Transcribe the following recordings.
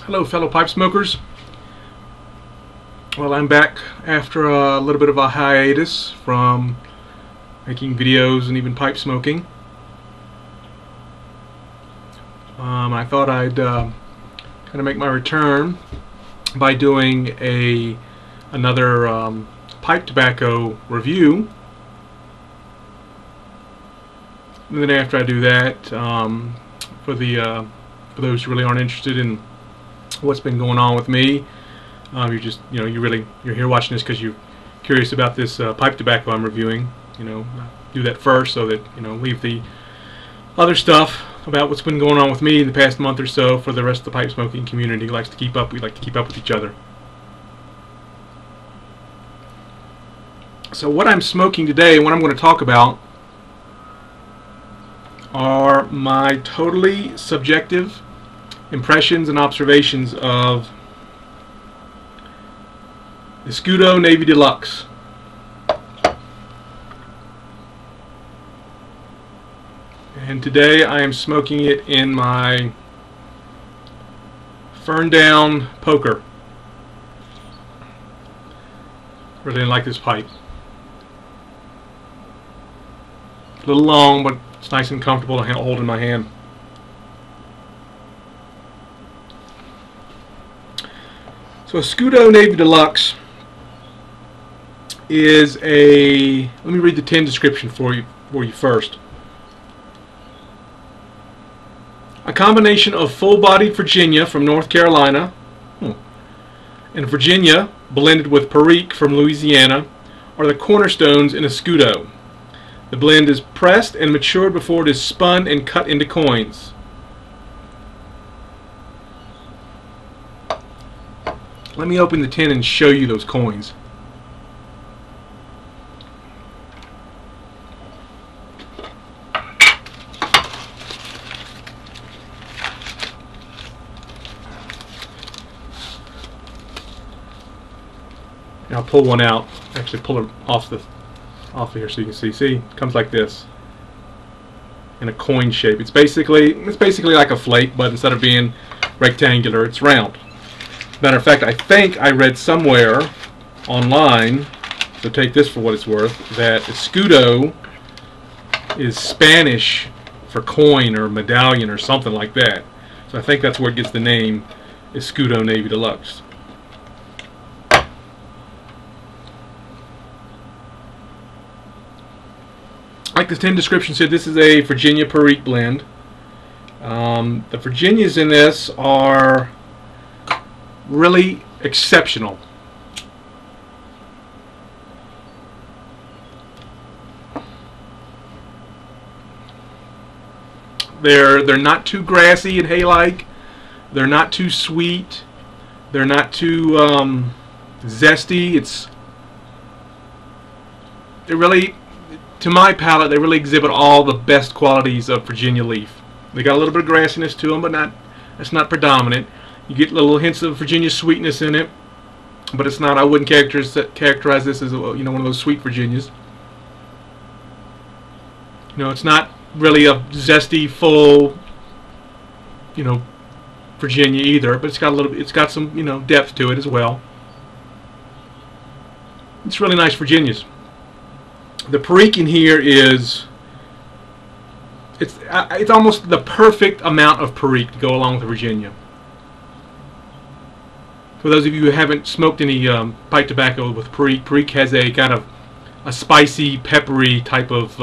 Hello fellow pipe smokers. Well, I'm back after a little bit of a hiatus from making videos and even pipe smoking. I thought I'd kind of make my return by doing another pipe tobacco review. And then after I do that, for those who really aren't interested in what's been going on with me, you're here watching this because you're curious about this pipe tobacco I'm reviewing. Do that first, so that leave the other stuff about what's been going on with me in the past month or so for the rest of the pipe smoking community. We like to keep up with each other. So what I'm smoking today, and what I'm going to talk about, are my totally subjective impressions and observations of Escudo Navy Deluxe. And today I am smoking it in my Fern Down poker. Really like this pipe. A little long, but it's nice and comfortable to hold in my hand. So Escudo Navy Deluxe is let me read the tin description for you first. A combination of full-bodied Virginia from North Carolina and Virginia blended with Perique from Louisiana are the cornerstones in Escudo. The blend is pressed and matured before it is spun and cut into coins. Let me open the tin and show you those coins. I'll pull one out. Actually, pull it off of here so you can see. See, it comes like this in a coin shape. It's basically like a flake, but instead of being rectangular, it's round. Matter of fact, I think I read somewhere online, so take this for what it's worth, that Escudo is Spanish for coin or medallion or something like that. So I think that's where it gets the name Escudo Navy Deluxe. Like the tin description said, this is a Virginia Perique blend. The Virginias in this are really exceptional. They're not too grassy and hay-like. They're not too sweet. They're not too zesty. To my palate, they really exhibit all the best qualities of Virginia leaf. They got a little bit of grassiness to them, but it's not predominant. You get little hints of Virginia sweetness in it, but it's not. I wouldn't characterize this as one of those sweet Virginias. It's not really a zesty, full, Virginia either, but it's got some depth to it as well. It's really nice Virginias. The Perique in here it's almost the perfect amount of Perique to go along with the Virginia. For those of you who haven't smoked any pipe tobacco with Perique, Perique has a kind of a spicy, peppery type of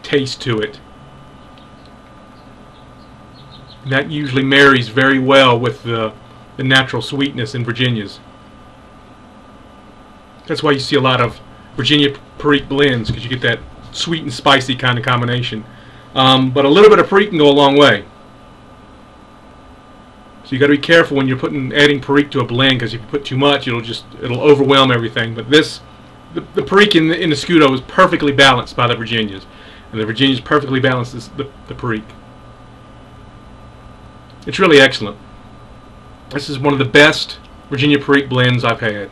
taste to it. And that usually marries very well with the natural sweetness in Virginias. That's why you see a lot of Virginia Perique blends, because you get that sweet and spicy kind of combination. But a little bit of Perique can go a long way. So you got to be careful when you're adding Perique to a blend, because if you put too much, it'll overwhelm everything. But the Perique in the Escudo is perfectly balanced by the Virginias, and the Virginias perfectly balances the Perique. It's really excellent. This is one of the best Virginia Perique blends I've had.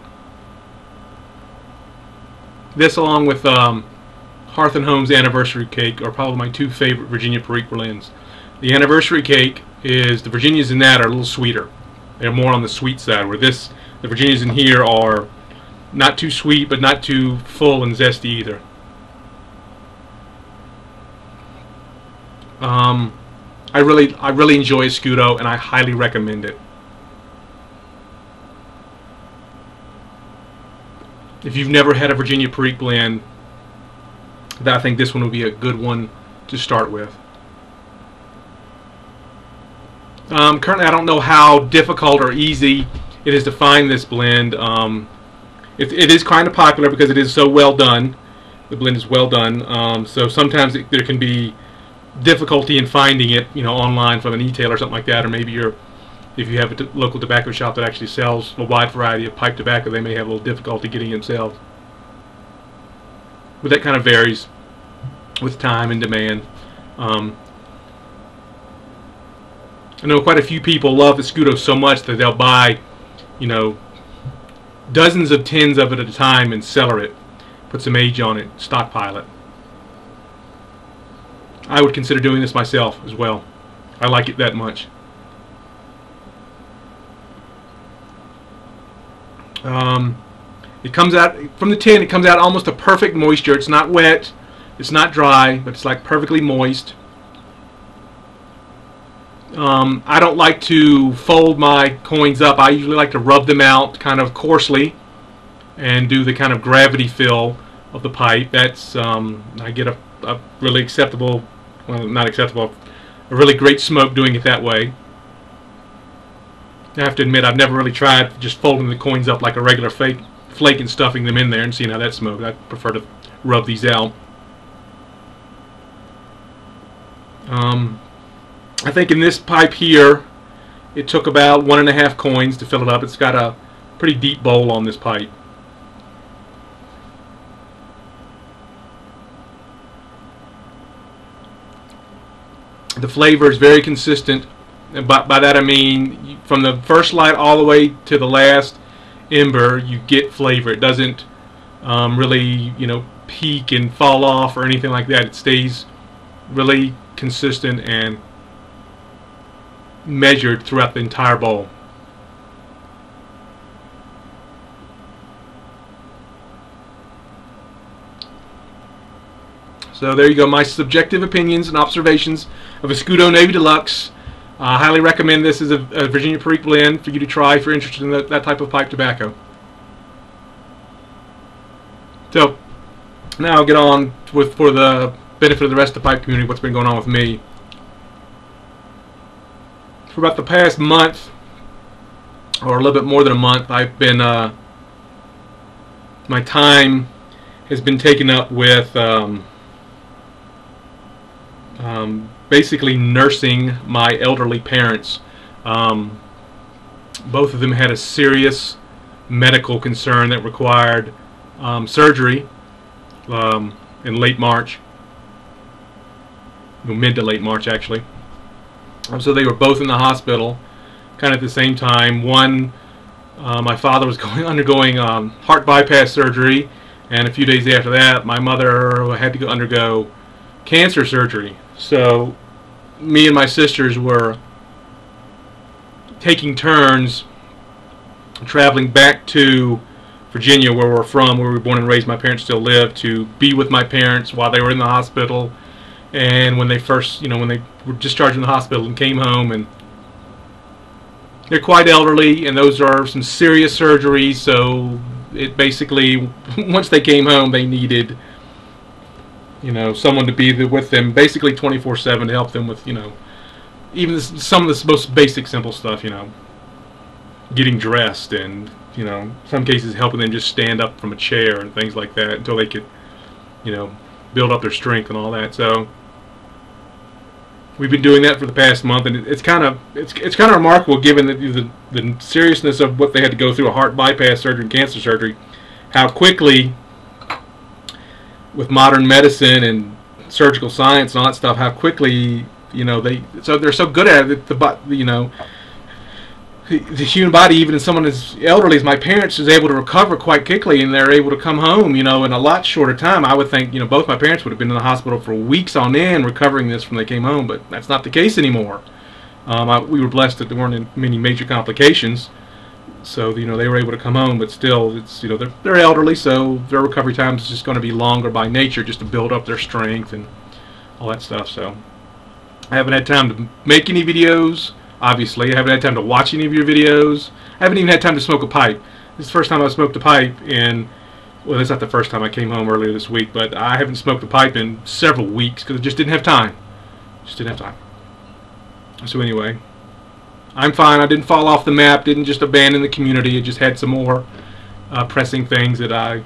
This, along with Hearth and Home's Anniversary Cake, are probably my two favorite Virginia Perique blends. The Anniversary Cake is, the Virginias in that are a little sweeter. They're more on the sweet side, where the Virginias in here are not too sweet, but not too full and zesty either. I really enjoy Escudo, and I highly recommend it. If you've never had a Virginia Perique blend, I think this one would be a good one to start with. Currently, I don't know how difficult or easy it is to find this blend. It is kind of popular because it is so well done. The blend is well done. So sometimes there can be difficulty in finding it, online from an e-tail or something like that, or maybe if you have a local tobacco shop that actually sells a wide variety of pipe tobacco, they may have a little difficulty getting it themselves. But that kind of varies with time and demand. I know quite a few people love Escudo so much that they'll buy, dozens of tins of it at a time and cellar it, put some age on it, stockpile it. I would consider doing this myself as well. I like it that much. It comes out from the tin. It comes out almost a perfect moisture. It's not wet, it's not dry, but it's like perfectly moist. I don't like to fold my coins up. I usually like to rub them out kind of coarsely and do the kind of gravity fill of the pipe. That's I get a really acceptable, well, not acceptable, a really great smoke doing it that way. I have to admit, I've never really tried just folding the coins up like a regular flake and stuffing them in there and seeing how that smokes. I prefer to rub these out. I think in this pipe here, it took about 1.5 coins to fill it up. It's got a pretty deep bowl on this pipe. The flavor is very consistent. And by that I mean, from the first light all the way to the last ember, you get flavor. It doesn't really, peak and fall off or anything like that. It stays really consistent and measured throughout the entire bowl. So there you go, my subjective opinions and observations of Escudo Navy Deluxe. I highly recommend this as a Virginia Perique blend for you to try if you're interested in that type of pipe tobacco. So now I'll get on with, for the benefit of the rest of the pipe community, what's been going on with me. For about the past month, or a little bit more than a month, I've been my time has been taken up with basically nursing my elderly parents. Both of them had a serious medical concern that required surgery in late March, mid to late March actually. So they were both in the hospital kind of at the same time. One, my father was undergoing heart bypass surgery, and a few days after that my mother had to go undergo cancer surgery. So me and my sisters were taking turns traveling back to Virginia, where we're from, where we were born and raised. My parents still live, to be with my parents while they were in the hospital, and when they first, when they were discharged from the hospital and came home. And they're quite elderly, and those are some serious surgeries, so it basically, once they came home, they needed someone to be with them basically 24/7 to help them with, even some of the most basic simple stuff, getting dressed, and, some cases helping them just stand up from a chair and things like that until they could, build up their strength and all that. So we've been doing that for the past month, and it's kind of remarkable, given the seriousness of what they had to go through, a heart bypass surgery and cancer surgery, how quickly, with modern medicine and surgical science and all that stuff, how quickly, they're so good at it. The human body, even in someone as elderly as my parents, is able to recover quite quickly, and they're able to come home, in a lot shorter time. I would think, both my parents would have been in the hospital for weeks on end recovering this when they came home, but that's not the case anymore. We were blessed that there weren't many major complications, so they were able to come home. But still, it's they're elderly, so their recovery time is just going to be longer by nature, just to build up their strength and all that stuff. So I haven't had time to make any videos. Obviously, I haven't had time to watch any of your videos. I haven't even had time to smoke a pipe. This is the first time I've smoked a pipe in, well, that's not the first time. I came home earlier this week, but I haven't smoked a pipe in several weeks because I just didn't have time. Just didn't have time. So anyway, I'm fine. I didn't fall off the map, didn't just abandon the community. I just had some more pressing things that I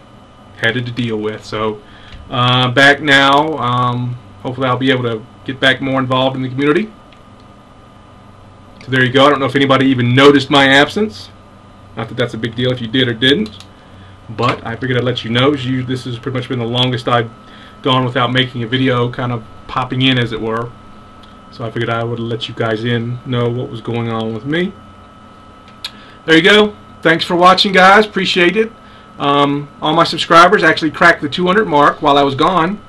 had to deal with. So back now. Hopefully I'll be able to get back more involved in the community. So there you go. I don't know if anybody even noticed my absence. Not that that's a big deal if you did or didn't, but I figured I'd let you know. This has pretty much been the longest I've gone without making a video, kind of popping in as it were. So I figured I would let you guys know what was going on with me. There you go. Thanks for watching, guys. Appreciate it. All my subscribers actually cracked the 200 mark while I was gone.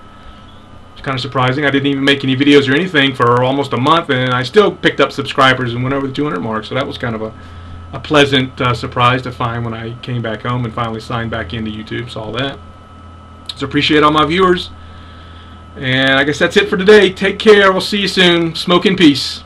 Kind of surprising. I didn't even make any videos or anything for almost a month, and I still picked up subscribers and went over the 200 mark. So that was kind of a pleasant surprise to find when I came back home and finally signed back into YouTube. Saw that. So appreciate all my viewers. And I guess that's it for today. Take care. We'll see you soon. Smoke in peace.